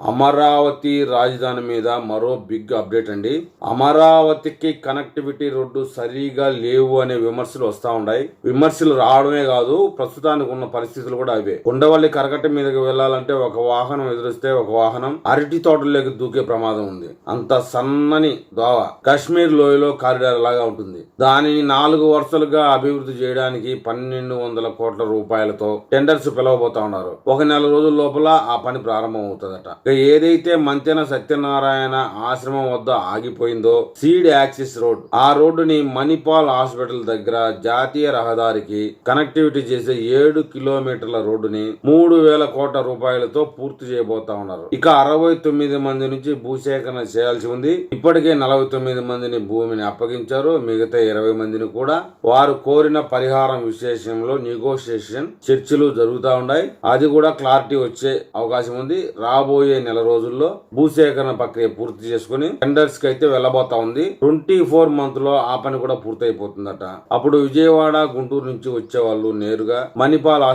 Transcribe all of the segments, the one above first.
అమరావతి రాజధాని మీద మరో బిగ్ అప్డేట్ అండి. అమరావతికి కనెక్టివిటీ రోడ్డు సరిగా లేవు అనే విమర్శలు వస్తా ఉన్నాయి. విమర్శలు రావడమే కాదు, ప్రస్తుతానికి ఉన్న పరిస్థితులు కూడా అవే. ఉండవల్లి కరకట్ట మీదకి వెళ్లాలంటే ఒక వాహనం ఎదురిస్తే ఒక వాహనం అరటి తోటలోకి దూకే ప్రమాదం ఉంది. అంత సన్నని దోవ కాశ్మీర్ లోయలో కారిడార్ లాగా ఉంటుంది. దానిని 4 వరుసలుగా అభివృద్ధి చేయడానికి 1200 కోట్ల రూపాయలతో టెండర్స్ పిలవబోతా ఉన్నారు. ఒక నెల రోజుల లోపల ఆ పని ప్రారంభం అవుతుందట. ఏదైతే మంతెన సత్యనారాయణ ఆశ్రమం వద్ద ఆగిపోయిందో సీడ్ యాక్సిస్ రోడ్, ఆ రోడ్డుని మణిపాల్ హాస్పిటల్ దగ్గర జాతీయ రహదారికి కనెక్టివిటీ చేసే 7 కిలోమీటర్ల రోడ్డుని 3000 కోట్ల రూపాయలతో పూర్తి చేయబోతా ఉన్నారు. ఇక 69 మంది నుంచి భూసేకరణ చేయాల్సి ఉంది. ఇప్పటికే 49 మందిని భూమిని అప్పగించారు. మిగతా 20 మందిని కూడా వారు కోరిన పరిహారం విషయంలో నెగోషియేషన్ చర్చలు జరుగుతూ ఉన్నాయి. అది కూడా క్లారిటీ వచ్చే అవకాశం ఉంది. రాబోయే నెల రోజుల్లో భూసేకరణ ప్రక్రియ పూర్తి చేసుకుని టెండర్స్ కి అయితే వెళ్లబోతా ఉంది. 24 మంత్ లో ఆ పని కూడా పూర్తి అయిపోతుందట. అప్పుడు విజయవాడ, గుంటూరు నుంచి వచ్చే వాళ్ళు నేరుగా మణిపాల్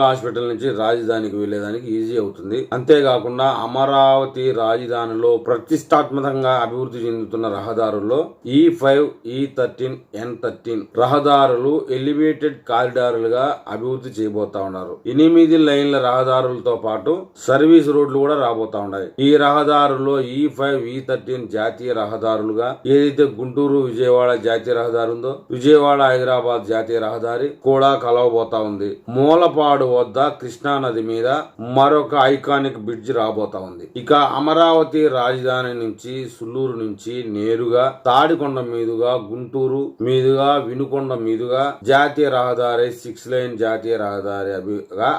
హాస్పిటల్ నుంచి రాజధానికి వెళ్లేదానికి ఈజీ అవుతుంది. అంతేకాకుండా అమరావతి రాజధానిలో ప్రతిష్టాత్మకంగా అభివృద్ధి చెందుతున్న రహదారుల్లో E5, E13, N13 రహదారులు ఎలివేటెడ్ కారిడార్లుగా అభివృద్ధి చేయబోతా ఉన్నారు. 8 లైన్ల రహదారులతో పాటు సర్వీస్ రోడ్లు కూడా రాబోతా ఉన్నాయి. ఈ రహదారుల్లో E5, E13 జాతీయ రహదారులుగా, ఏదైతే గుంటూరు విజయవాడ జాతీయ రహదారి ఉందో విజయవాడ హైదరాబాద్ జాతీయ రహదారి కూడా కలవబోతా ఉంది. మూలపాడు వద్ద కృష్ణా నది మీద మరొక ఐకానిక్ బ్రిడ్జ్ రాబోతా ఉంది. ఇక అమరావతి రాజధాని నుంచి సుల్లూరు నుంచి నేరుగా తాడికొండ మీదుగా గుంటూరు మీదుగా వినుకొండ మీదుగా జాతీయ రహదారి 6 లైన్ జాతీయ రహదారి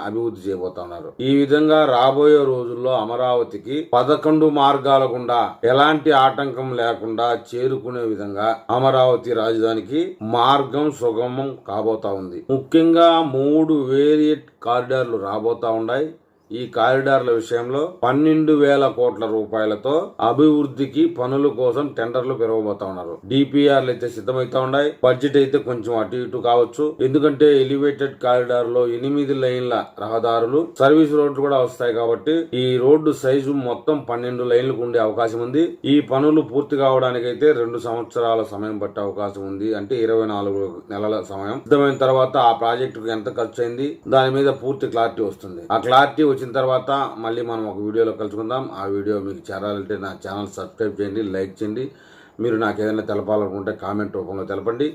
అభివృద్ధి చేయబోతున్నారు. ఈ విధంగా రాబోయే రోజుల్లో అమరావతికి 11 మార్గాల గుండా ఎలాంటి ఆటంకం లేకుండా చేరుకునే విధంగా అమరావతి రాజధానికి మార్గం సుగమం కాబోతా ఉంది. ముఖ్యంగా 3 వేరియట్ కారిడార్లు రాబోతా ఉన్నాయి. ఈ కారిడార్ల విషయంలో 12,000 కోట్ల రూపాయలతో అభివృద్ధికి పనుల కోసం టెండర్లు పెరగబోతా ఉన్నారు. డిపిఆర్లు అయితే సిద్ధమైతా ఉన్నాయి. బడ్జెట్ అయితే కొంచెం అటు ఇటు కావచ్చు. ఎందుకంటే ఎలివేటెడ్ కారిడార్ లో 8 లైన్ల రహదారులు, సర్వీస్ రోడ్లు కూడా వస్తాయి కాబట్టి ఈ రోడ్డు సైజు మొత్తం 12 లైన్లకు ఉండే అవకాశం ఉంది. ఈ పనులు పూర్తి కావడానికి అయితే 2 సంవత్సరాల సమయం పట్టే అవకాశం ఉంది. అంటే 24 నెలల సమయం. సిద్ధమైన తర్వాత ఆ ప్రాజెక్టుకు ఎంత ఖర్చు అయింది దాని మీద పూర్తి క్లారిటీ వస్తుంది. ఆ క్లారిటీ వచ్చిన తర్వాత మళ్ళీ మనం ఒక వీడియోలో కలుసుకుందాం. ఆ వీడియో మీకు చేరాలంటే నా ఛానల్ సబ్స్క్రైబ్ చేయండి, లైక్ చేయండి. మీరు నాకు ఏదైనా తెలపాలనుకుంటే కామెంట్ రూపంలో తెలపండి.